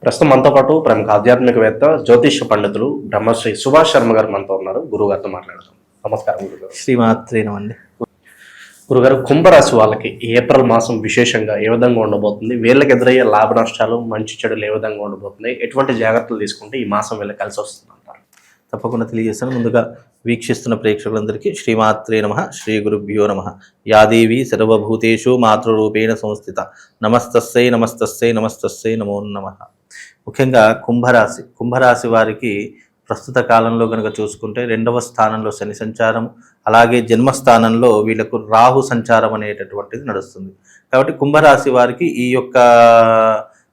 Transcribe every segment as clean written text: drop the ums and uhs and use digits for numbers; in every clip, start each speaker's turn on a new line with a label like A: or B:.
A: ప్రస్తుతం మనతో పాటు ప్రముఖ ఆధ్యాత్మికవేత్త జ్యోతిష్య పండితులు బ్రహ్మశ్రీ సుభాష్ శర్మ గారు మనతో ఉన్నారు. గురుగారితో మాట్లాడదాం. నమస్కారం గురుగారు.
B: శ్రీమాత్రేనమండి.
A: గురుగారు, కుంభరాశి వాళ్ళకి ఏప్రిల్ మాసం విశేషంగా ఏ విధంగా ఉండబోతుంది? వీళ్ళకి ఎదురయ్యే లాభ నష్టాలు, మంచి చెడులు ఏ విధంగా ఉండబోతున్నాయి? ఎటువంటి జాగ్రత్తలు తీసుకుంటే ఈ మాసం వీళ్ళకి కలిసి వస్తుంది అంటారు?
B: తప్పకుండా తెలియజేస్తాను. ముందుగా వీక్షిస్తున్న ప్రేక్షకులందరికీ శ్రీమాత్రే నమః, శ్రీ గురుభ్యో నమః. యాదేవి సర్వభూతేషు మాతృరూపేణ సంస్థిత. నమస్తస్సై నమస్తస్సై నమస్తస్సై నమో నమః. ముఖ్యంగా కుంభరాశి వారికి ప్రస్తుత కాలంలో కనుక చూసుకుంటే 2వ స్థానంలో శని సంచారం, అలాగే జన్మస్థానంలో వీళ్ళకు రాహు సంచారం అనేటటువంటిది నడుస్తుంది. కాబట్టి కుంభరాశి వారికి ఈ యొక్క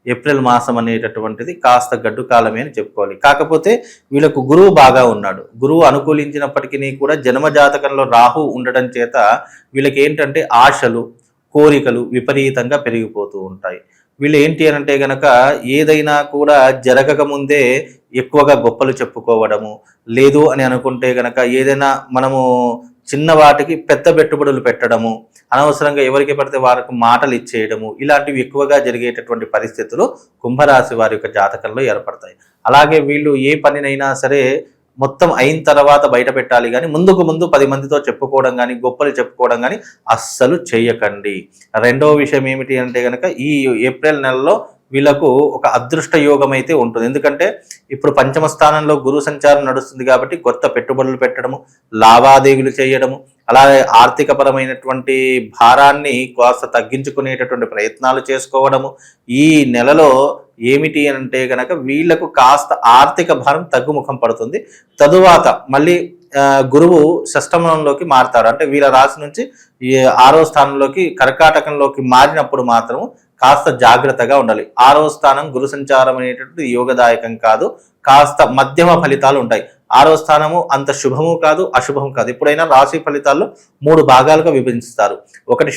B: ఏప్రిల్ మాసం అనేటటువంటిది కాస్త గడ్డు కాలమే అని చెప్పుకోవాలి. కాకపోతే వీళ్ళకు గురువు బాగా ఉన్నాడు. గురువు అనుకూలించినప్పటికీ కూడా జన్మజాతకంలో రాహు ఉండడం చేత వీళ్ళకి ఏంటంటే ఆశలు, కోరికలు విపరీతంగా పెరిగిపోతూ ఉంటాయి. వీళ్ళు ఏంటి అని అంటే గనక ఏదైనా కూడా జరగక ముందే ఎక్కువగా గొప్పలు చెప్పుకోవడము, లేదు అని అనుకుంటే గనక ఏదైనా మనము చిన్న వాటికి పెద్ద పెట్టుబడులు పెట్టడము, అనవసరంగా ఎవరికి పడితే వారికి మాటలు ఇచ్చేయడము, ఇలాంటివి ఎక్కువగా జరిగేటటువంటి పరిస్థితులు కుంభరాశి వారి యొక్క జాతకంలో ఏర్పడతాయి. అలాగే వీళ్ళు ఏ పనినైనా సరే మొత్తం అయిన తర్వాత బయట పెట్టాలి కానీ ముందుకు ముందు 10 మందితో చెప్పుకోవడం కానీ గొప్పలు చెప్పుకోవడం కానీ అస్సలు చేయకండి. రెండవ విషయం ఏమిటి అంటే కనుక ఈ ఏప్రిల్ నెలలో వీళ్ళకు ఒక అదృష్ట యోగం అయితే ఉంటుంది. ఎందుకంటే ఇప్పుడు పంచమ స్థానంలో గురు సంచారం నడుస్తుంది కాబట్టి కొత్త పెట్టుబడులు పెట్టడము, లావాదేవీలు చేయడము, అలాగే ఆర్థికపరమైనటువంటి భారాన్ని కాస్త తగ్గించుకునేటటువంటి ప్రయత్నాలు చేసుకోవడము. ఈ నెలలో ఏమిటి అంటే కనుక వీళ్లకు కాస్త ఆర్థిక భారం తగ్గుముఖం పడుతుంది. తరువాత మళ్ళీ గురువు షష్టమంలోకి మారుతారు. అంటే వీళ్ళ రాశి నుంచి ఈ 6వ స్థానంలోకి కర్కాటకంలోకి మారినప్పుడు మాత్రం కాస్త జాగ్రత్తగా ఉండాలి. 6వ స్థానం గురు సంచారం అనేటటువంటి యోగదాయకం కాదు, కాస్త మధ్యమ ఫలితాలు ఉంటాయి. 6వ స్థానము అంత శుభము కాదు, అశుభం కాదు. ఎప్పుడైనా రాశి ఫలితాల్లో 3 భాగాలుగా విభజిస్తారు. ఒకటి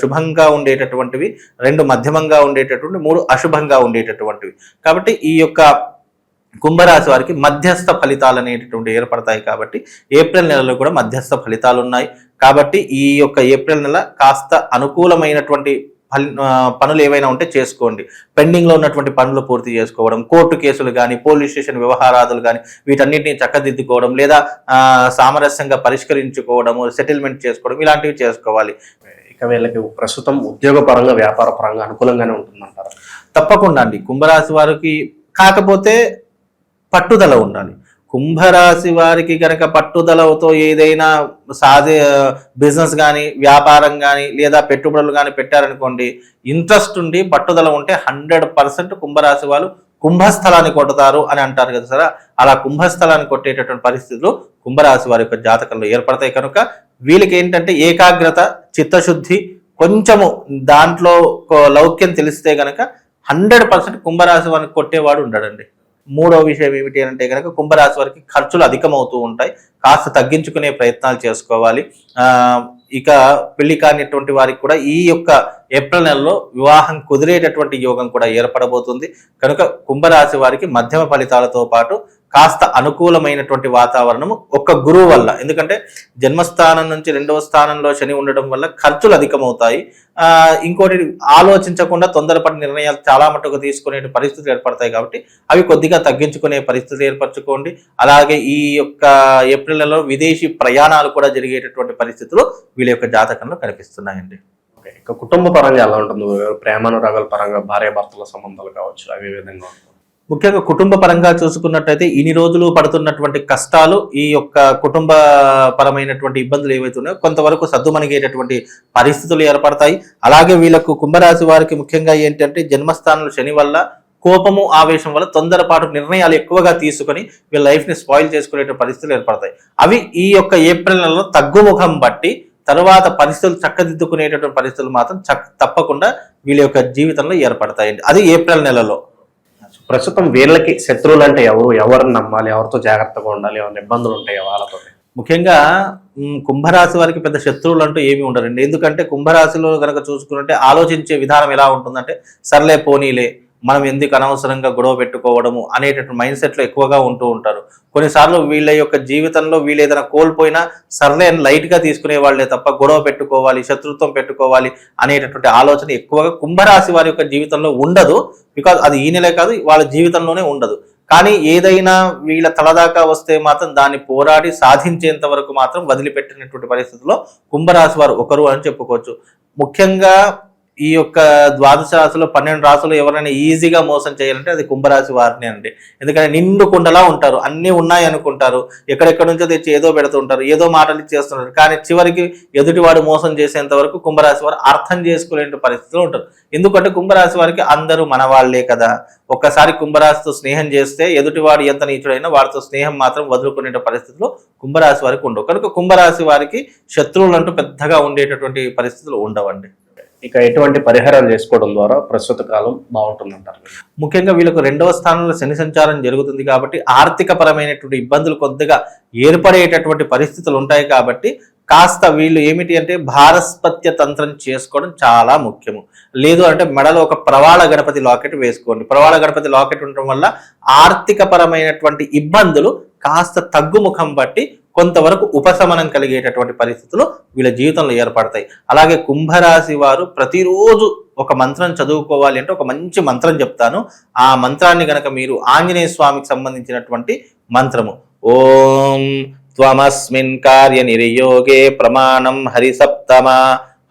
B: శుభంగా ఉండేటటువంటివి, 2 మధ్యమంగా ఉండేటటువంటి, 3 అశుభంగా ఉండేటటువంటివి. కాబట్టి ఈ యొక్క కుంభరాశి వారికి మధ్యస్థ ఫలితాలు అనేటటువంటి ఏర్పడతాయి. కాబట్టి ఏప్రిల్ నెలలో కూడా మధ్యస్థ ఫలితాలు ఉన్నాయి. కాబట్టి ఈ యొక్క ఏప్రిల్ నెల కాస్త అనుకూలమైనటువంటి పనులు ఏవైనా ఉంటే చేసుకోండి. పెండింగ్లో ఉన్నటువంటి పనులు పూర్తి చేసుకోవడం, కోర్టు కేసులు కానీ, పోలీస్ స్టేషన్ వ్యవహారాదులు కానీ వీటన్నిటిని చక్కదిద్దుకోవడం, లేదా సామరస్యంగా పరిష్కరించుకోవడము, సెటిల్మెంట్ చేసుకోవడం, ఇలాంటివి చేసుకోవాలి.
A: ఇక వీళ్ళకి ప్రస్తుతం ఉద్యోగ పరంగా, వ్యాపార పరంగా అనుకూలంగానే ఉంటుందంటారు?
B: తప్పకుండా అండి. కుంభరాశి వారికి కాకపోతే పట్టుదల ఉండాలి. కుంభరాశి వారికి కనుక పట్టుదలతో ఏదైనా బిజినెస్ కానీ, వ్యాపారం కానీ, లేదా పెట్టుబడులు కానీ పెట్టారనుకోండి, ఇంట్రెస్ట్ ఉండి పట్టుదల ఉంటే 100% కుంభరాశి వాళ్ళు కుంభస్థలాన్ని కొడతారు అని అంటారు కదా సార్. అలా కుంభస్థలాన్ని కొట్టేటటువంటి పరిస్థితులు కుంభరాశి వారి యొక్క జాతకంలో ఏర్పడతాయి. కనుక వీళ్ళకి ఏంటంటే ఏకాగ్రత, చిత్తశుద్ధి, కొంచెము దాంట్లో లౌక్యం తెలిస్తే కనుక 100% కుంభరాశి వారిని కొట్టేవాడు ఉండడండి. 3వ విషయం ఏమిటి అంటే కనుక కుంభరాశి వారికి ఖర్చులు అధికమవుతూ ఉంటాయి. కాస్త తగ్గించుకునే ప్రయత్నాలు చేసుకోవాలి. ఇక పెళ్లి కానిటువంటి వారికి కూడా ఈ యొక్క ఏప్రిల్ నెలలో వివాహం కుదిరేటటువంటి యోగం కూడా ఏర్పడబోతుంది. కనుక కుంభరాశి వారికి మధ్యమ ఫలితాలతో పాటు కాస్త అనుకూలమైనటువంటి వాతావరణము ఒక్క గురువు వల్ల, ఎందుకంటే జన్మస్థానం నుంచి 2వ స్థానంలో శని ఉండడం వల్ల ఖర్చులు అధికమవుతాయి. ఇంకోటి ఆలోచించకుండా తొందరపడి నిర్ణయాలు చాలా మటుకు తీసుకునే పరిస్థితులు ఏర్పడతాయి. కాబట్టి అవి కొద్దిగా తగ్గించుకునే పరిస్థితులు ఏర్పరచుకోండి. అలాగే ఈ యొక్క ఏప్రిల్ నెలలో విదేశీ ప్రయాణాలు కూడా జరిగేటటువంటి పరిస్థితులు వీళ్ళ యొక్క జాతకంలో కనిపిస్తున్నాయండి.
A: ఇక కుటుంబ పరంగా ఎలా ఉంటుంది? ప్రేమానురాగాల పరంగా, భార్యాభర్తల సంబంధాలు కావచ్చు, అవి విధంగా ఉంటుంది.
B: ముఖ్యంగా కుటుంబ పరంగా చూసుకున్నట్టయితే ఇన్ని రోజులు పడుతున్నటువంటి కష్టాలు, ఈ యొక్క కుటుంబ పరమైనటువంటి ఇబ్బందులు ఏవైతే ఉన్నాయో కొంతవరకు సద్దుమణిగేటటువంటి పరిస్థితులు ఏర్పడతాయి. అలాగే వీళ్ళకు కుంభరాశి వారికి ముఖ్యంగా ఏంటంటే జన్మస్థానంలో శని వల్ల కోపము, ఆవేశం వల్ల తొందరపాటు నిర్ణయాలు ఎక్కువగా తీసుకొని వీళ్ళ లైఫ్ని స్పాయిల్ చేసుకునే పరిస్థితులు ఏర్పడతాయి. అవి ఈ యొక్క ఏప్రిల్ నెలలో తగ్గుముఖం బట్టి తర్వాత పరిస్థితులు చక్కదిద్దుకునేటటువంటి పరిస్థితులు మాత్రం తప్పకుండా వీళ్ళ యొక్క జీవితంలో ఏర్పడతాయండి. అది ఏప్రిల్ నెలలో.
A: ప్రస్తుతం వీళ్ళకి శత్రువులు అంటే ఎవరిని నమ్మాలి, ఎవరితో జాగ్రత్తగా ఉండాలి, ఏమైనా ఇబ్బందులు ఉంటాయి వాళ్ళతో?
B: ముఖ్యంగా కుంభరాశి వారికి పెద్ద శత్రువులు అంటూ ఏమీ ఉండరండి. ఎందుకంటే కుంభరాశిలో కనుక చూసుకుంటే ఆలోచించే విధానం ఎలా ఉంటుందంటే, సర్లే పోనీలే, మనం ఎందుకు అనవసరంగా గొడవ పెట్టుకోవడము అనేటటువంటి మైండ్ సెట్లో ఎక్కువగా ఉంటూ ఉంటారు. కొన్నిసార్లు వీళ్ళ యొక్క జీవితంలో వీళ్ళు ఏదైనా కోల్పోయినా సర్లే అని లైట్గా తీసుకునే వాళ్ళే తప్ప గొడవ పెట్టుకోవాలి, శత్రుత్వం పెట్టుకోవాలి అనేటటువంటి ఆలోచన ఎక్కువగా కుంభరాశి వారి యొక్క జీవితంలో ఉండదు. బికాజ్ అది ఈ నెలే కాదు, వాళ్ళ జీవితంలోనే ఉండదు. కానీ ఏదైనా వీళ్ళ తలదాకా వస్తే మాత్రం దాన్ని పోరాడి సాధించేంత వరకు మాత్రం వదిలిపెట్టినటువంటి పరిస్థితుల్లో కుంభరాశి వారు ఒకరు అని చెప్పుకోవచ్చు. ముఖ్యంగా ఈ యొక్క ద్వాదశ రాశిలో 12 రాశులు ఎవరైనా ఈజీగా మోసం చేయాలంటే అది కుంభరాశి వారిని అండి. ఎందుకంటే నిండు కుండలా ఉంటారు, అన్నీ ఉన్నాయి అనుకుంటారు, ఎక్కడెక్కడ నుంచో తెచ్చి ఏదో పెడుతుంటారు, ఏదో మాటలు చేస్తుంటారు. కానీ చివరికి ఎదుటివాడు మోసం చేసేంత వరకు కుంభరాశి వారు అర్థం చేసుకునే పరిస్థితిలో ఉంటారు. ఎందుకంటే కుంభరాశి వారికి అందరూ మన వాళ్ళే కదా. ఒక్కసారి కుంభరాశితో స్నేహం చేస్తే ఎదుటివాడు ఎంత నీచుడైనా వారితో స్నేహం మాత్రం వదులుకునే పరిస్థితుల్లో కుంభరాశి వారికి ఉండవు. కనుక కుంభరాశి వారికి శత్రువులు అంటూ పెద్దగా ఉండేటటువంటి పరిస్థితులు ఉండవండి.
A: ఇక ఎటువంటి పరిహారాలు చేసుకోవడం ద్వారా ప్రస్తుత కాలం బాగుంటుందంటారు?
B: ముఖ్యంగా వీళ్ళకు 2వ స్థానంలో శని సంచారం జరుగుతుంది కాబట్టి ఆర్థిక పరమైనటువంటి ఇబ్బందులు కొద్దిగా ఏర్పడేటటువంటి పరిస్థితులు ఉంటాయి. కాబట్టి కాస్త వీళ్ళు ఏమిటి అంటే భారస్పత్య తంత్రం చేసుకోవడం చాలా ముఖ్యము. లేదు అంటే మెడలో ఒక ప్రవాళ గణపతి లాకెట్ వేసుకోండి. ప్రవాళ గణపతి లాకెట్ ఉండటం వల్ల ఆర్థిక పరమైనటువంటి ఇబ్బందులు కాస్త తగ్గుముఖం బట్టి కొంతవరకు ఉపశమనం కలిగేటటువంటి పరిస్థితులు వీళ్ళ జీవితంలో ఏర్పడతాయి. అలాగే కుంభరాశి వారు ప్రతిరోజు ఒక మంత్రం చదువుకోవాలి అంటే ఒక మంచి మంత్రం చెప్తాను. ఆ మంత్రాన్ని గనక మీరు ఆంజనేయ స్వామికి సంబంధించినటువంటి మంత్రము ఓం త్వమస్మిన్ కార్య నిర్యోగే ప్రమాణం హరిసప్తమ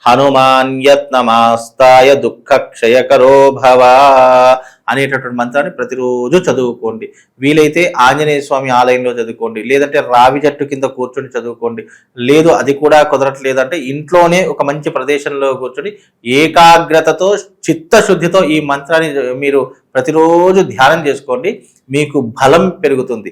B: హనుమాన్ యత్నమాస్తాయ దుఃఖ క్షయకరో భవ అనేటటువంటి మంత్రాన్ని ప్రతిరోజు చదువుకోండి. వీలైతే ఆంజనేయ స్వామి ఆలయంలో చదువుకోండి, లేదంటే రావి చెట్టు కింద కూర్చొని చదువుకోండి. లేదు అది కూడా కుదరట్లేదంటే ఇంట్లోనే ఒక మంచి ప్రదేశంలో కూర్చొని ఏకాగ్రతతో చిత్తశుద్ధితో ఈ మంత్రాన్ని మీరు ప్రతిరోజు ధ్యానం చేసుకోండి. మీకు బలం పెరుగుతుంది,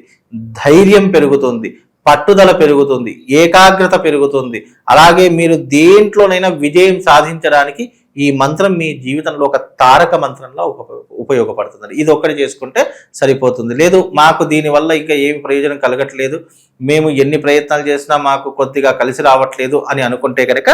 B: ధైర్యం పెరుగుతుంది, పట్టుదల పెరుగుతుంది, ఏకాగ్రత పెరుగుతుంది. అలాగే మీరు దేంట్లోనైనా విజయం సాధించడానికి ఈ మంత్రం మీ జీవితంలో ఒక తారక మంత్రంలో ఉపయోగపడుతుంది. ఇది ఒక్కటి చేసుకుంటే సరిపోతుంది. లేదు మాకు దీనివల్ల ఇంకా ఏమి ప్రయోజనం కలగట్లేదు, మేము ఎన్ని ప్రయత్నాలు చేసినా మాకు కొద్దిగా కలిసి రావట్లేదు అని అనుకుంటే కనుక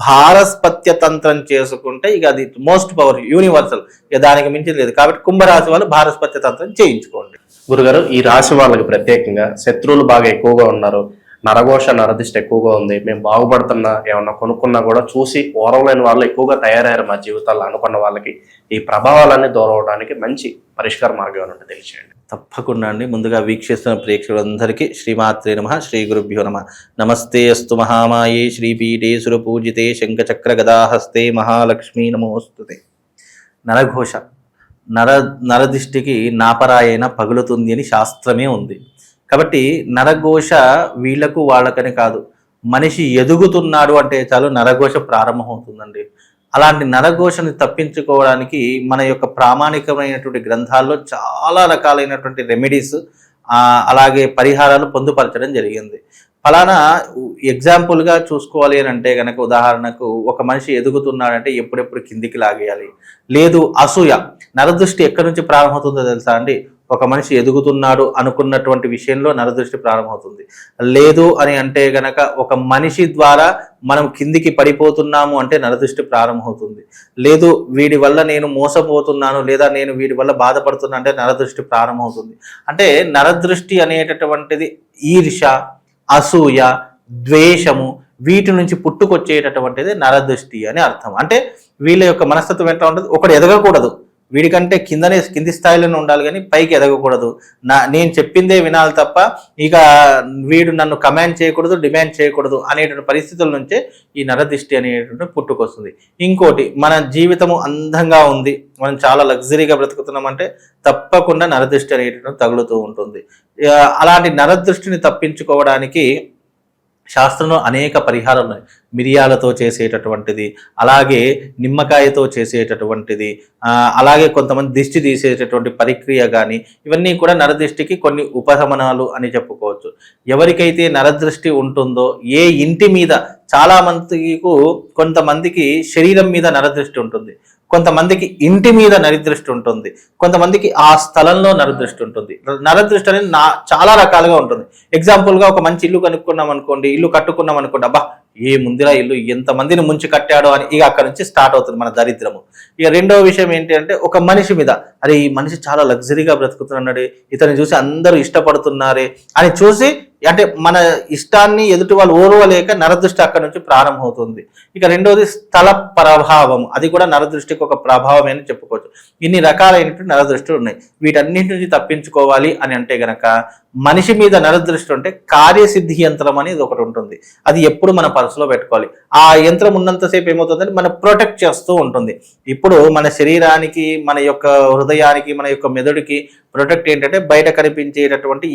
B: భారస్పత్య తంత్రం చేసుకుంటే ఇక అది మోస్ట్ పవర్ యూనివర్సల్, ఇక దానికి మించి లేదు. కాబట్టి కుంభరాశి వాళ్ళు భారస్పత్య తంత్రం చేయించుకోండి.
A: గురుగారు, ఈ రాశి వాళ్ళకి ప్రత్యేకంగా శత్రువులు బాగా ఎక్కువగా ఉన్నారు, నరఘోష నరదిష్ట ఎక్కువగా ఉంది, మేము బాగుపడుతున్నా ఏమన్నా కొనుక్కున్నా కూడా చూసి ఓరవలేని వాళ్ళు ఎక్కువగా తయారయ్యారు మా జీవితాల్లో అనుకున్న వాళ్ళకి ఈ ప్రభావాలన్నీ దూరం అవడానికి మంచి పరిష్కార మార్గం ఏమంటే తెలియచేయండి.
B: తప్పకుండా అండి. ముందుగా వీక్షిస్తున్న ప్రేక్షకులందరికీ శ్రీమాత్రే నమః, శ్రీ గురుభ్యో నమః. నమస్తే అస్తు మహామాయే శ్రీపీఠే సురపూజితే శంఖచక్ర గదాహస్తే మహాలక్ష్మీ నమోస్తుతే. నరఘోష నరదిష్టికి నాపరాయణ పగులుతుంది అని శాస్త్రమే ఉంది. కాబట్టి నరఘోష వీళ్లకు వాళ్ళకని కాదు, మనిషి ఎదుగుతున్నాడు అంటే చాలు నరఘోష ప్రారంభమవుతుందండి. అలాంటి నరఘోషని తప్పించుకోవడానికి మన యొక్క ప్రామాణికమైనటువంటి గ్రంథాల్లో చాలా రకాలైనటువంటి రెమెడీస్ అలాగే పరిహారాలు పొందుపరచడం జరిగింది. ఫలానా ఎగ్జాంపుల్గా చూసుకోవాలి అని అంటే కనుక ఉదాహరణకు ఒక మనిషి ఎదుగుతున్నాడంటే ఎప్పుడెప్పుడు కిందికి లాగేయాలి. లేదు అసూయ, నరదృష్టి ఎక్కడి నుంచి ప్రారంభమవుతుందో తెలుసా అండి? ఒక మనిషి ఎదుగుతున్నాడు అనుకున్నటువంటి విషయంలో నరదృష్టి ప్రారంభమవుతుంది. లేదు అని అంటే గనక ఒక మనిషి ద్వారా మనం కిందికి పడిపోతున్నాము అంటే నరదృష్టి ప్రారంభమవుతుంది. లేదు వీడి వల్ల నేను మోసపోతున్నాను లేదా నేను వీడి వల్ల బాధపడుతున్నా అంటే నరదృష్టి ప్రారంభమవుతుంది. అంటే నరదృష్టి అనేటటువంటిది ఈర్ష, అసూయ, ద్వేషము వీటి నుంచి పుట్టుకొచ్చేటటువంటిది నరదృష్టి అని అర్థం. అంటే వీళ్ళ యొక్క మనస్తత్వం ఎట్లా ఉంటుంది, ఒకడు ఎదగకూడదు, వీడికంటే కింది స్థాయిలోనే ఉండాలి కానీ పైకి ఎదగకూడదు, నేను చెప్పిందే వినాలి తప్ప ఇక వీడు నన్ను కమాండ్ చేయకూడదు, డిమాండ్ చేయకూడదు అనేటువంటి పరిస్థితుల నుంచే ఈ నరదృష్టి అనేటువంటి పుట్టుకొస్తుంది. ఇంకోటి, మన జీవితము అందంగా ఉంది, మనం చాలా లగ్జరీగా బ్రతుకుతున్నామంటే తప్పకుండా నరదృష్టి అనేటువంటి తగులుతూ ఉంటుంది. అలాంటి నరదృష్టిని తప్పించుకోవడానికి శాస్త్రంలో అనేక పరిహారాలు ఉన్నాయి. మిరియాలతో చేసేటటువంటిది, అలాగే నిమ్మకాయతో చేసేటటువంటిది, అలాగే కొంతమంది దిష్టి తీసేటటువంటి పరిక్రియ కానీ, ఇవన్నీ కూడా నరదృష్టికి కొన్ని ఉపశమనాలు అని చెప్పుకోవచ్చు. ఎవరికైతే నరదృష్టి ఉంటుందో ఏ ఇంటి మీద, చాలా మందికి కొంతమందికి శరీరం మీద నరదృష్టి ఉంటుంది, కొంతమందికి ఇంటి మీద నరదృష్టి ఉంటుంది, కొంతమందికి ఆ స్థలంలో నరదృష్టి ఉంటుంది. నరదృష్టి అనేది చాలా రకాలుగా ఉంటుంది. ఎగ్జాంపుల్గా ఒక మంచి ఇల్లు కనుక్కున్నాం అనుకోండి, ఇల్లు కట్టుకున్నాం అనుకోండి, అబ్బా ఏ ముందిరా ఇల్లు ఎంతమందిని ముంచి కట్టాడో అని ఇక అక్కడ నుంచి స్టార్ట్ అవుతుంది మన దరిద్రము. ఇక రెండవ విషయం ఏంటి అంటే ఒక మనిషి మీద, అరే ఈ మనిషి చాలా లగ్జరీగా బ్రతుకుతున్నాడు, ఇతన్ని చూసి అందరూ ఇష్టపడుతున్నారే అని చూసి అంటే మన ఇష్టాన్ని ఎదుటి వాళ్ళు ఓర్వలేక నరదృష్టి అక్కడ నుంచి ప్రారంభమవుతుంది. ఇక రెండవది స్థల ప్రభావం, అది కూడా నరదృష్టికి ఒక ప్రభావం అని చెప్పుకోవచ్చు. ఇన్ని రకాలైనటువంటి నరదృష్టిలు ఉన్నాయి. వీటన్నింటి నుంచి తప్పించుకోవాలి అని అంటే గనక మనిషి మీద నరదృష్టి ఉంటే కార్యసిద్ధి యంత్రం అనేది ఒకటి ఉంటుంది. అది ఎప్పుడు మన పర్సులో పెట్టుకోవాలి. ఆ యంత్రం ఉన్నంతసేపు ఏమవుతుందంటే మన ప్రొటెక్ట్ చేస్తూ ఉంటుంది. ఇప్పుడు మన శరీరానికి, మన యొక్క హృదయానికి, మన యొక్క మెదడుకి ప్రొటెక్ట్ ఏంటంటే బయట కనిపించేటటువంటి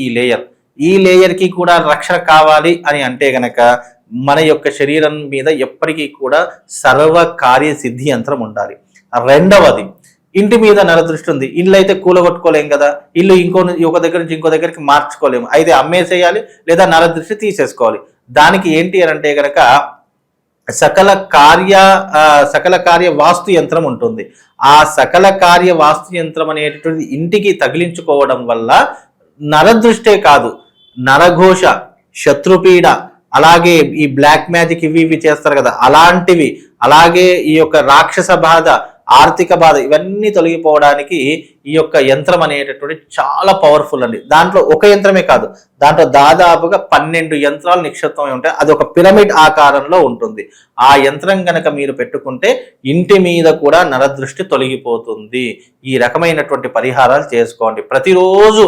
B: ఈ లేయర్కి కూడా రక్షణ కావాలి అని అంటే గనక మన యొక్క శరీరం మీద ఎప్పటికీ కూడా సర్వ కార్యసిద్ధి యంత్రం ఉండాలి. రెండవది, ఇంటి మీద నరదృష్టి ఉంది, ఇల్లు అయితే కూలగొట్టుకోలేం కదా, ఇల్లు ఒక దగ్గర నుంచి ఇంకో దగ్గరికి మార్చుకోలేము, అయితే అమ్మేసేయాలి లేదా నరదృష్టి తీసేసుకోవాలి. దానికి ఏంటి అని అంటే గనక సకల కార్య వాస్తు యంత్రం ఉంటుంది. ఆ సకల కార్య వాస్తు యంత్రం అనేటటువంటి ఇంటికి తగిలించుకోవడం వల్ల నరదృష్టే కాదు, నరఘోష, శత్రుపీడ, అలాగే ఈ బ్లాక్ మ్యాజిక్ ఇవి చేస్తారు కదా అలాంటివి, అలాగే ఈ యొక్క రాక్షస బాధ, ఆర్థిక బాధ, ఇవన్నీ తొలగిపోవడానికి ఈ యొక్క యంత్రం అనేటటువంటి చాలా పవర్ఫుల్ అండి. దాంట్లో ఒక యంత్రమే కాదు, దాంట్లో దాదాపుగా 12 యంత్రాలు నిక్షిప్తమై ఉంటాయి. అది ఒక పిరమిడ్ ఆకారంలో ఉంటుంది. ఆ యంత్రం గనక మీరు పెట్టుకుంటే ఇంటి మీద కూడా నరదృష్టి తొలగిపోతుంది. ఈ రకమైనటువంటి పరిహారాలు చేసుకోండి. ప్రతిరోజు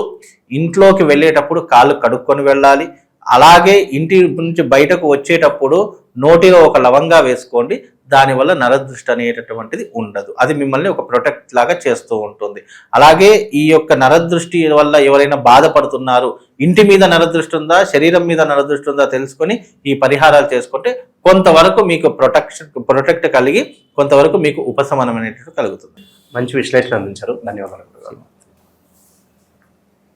B: ఇంట్లోకి వెళ్ళేటప్పుడు కాళ్ళు కడుక్కొని వెళ్ళాలి. అలాగే ఇంటి నుంచి బయటకు వచ్చేటప్పుడు నోటిలో ఒక లవంగా వేసుకోండి. దానివల్ల నరదృష్టి అనేటటువంటిది ఉండదు. అది మిమ్మల్ని ఒక ప్రొటెక్ట్ లాగా చేస్తూ ఉంటుంది. అలాగే ఈ యొక్క నరదృష్టి వల్ల ఎవరైనా బాధపడుతున్నారు, ఇంటి మీద నరదృష్టి ఉందా, శరీరం మీద నరదృష్టి ఉందా తెలుసుకొని ఈ పరిహారాలు చేసుకుంటే కొంతవరకు మీకు ప్రొటెక్ట్ కలిగి కొంతవరకు మీకు ఉపశమనం అనేటువంటి కలుగుతుంది.
A: మంచి విశ్లేషణ అందించారు. ధన్యవాదాలు.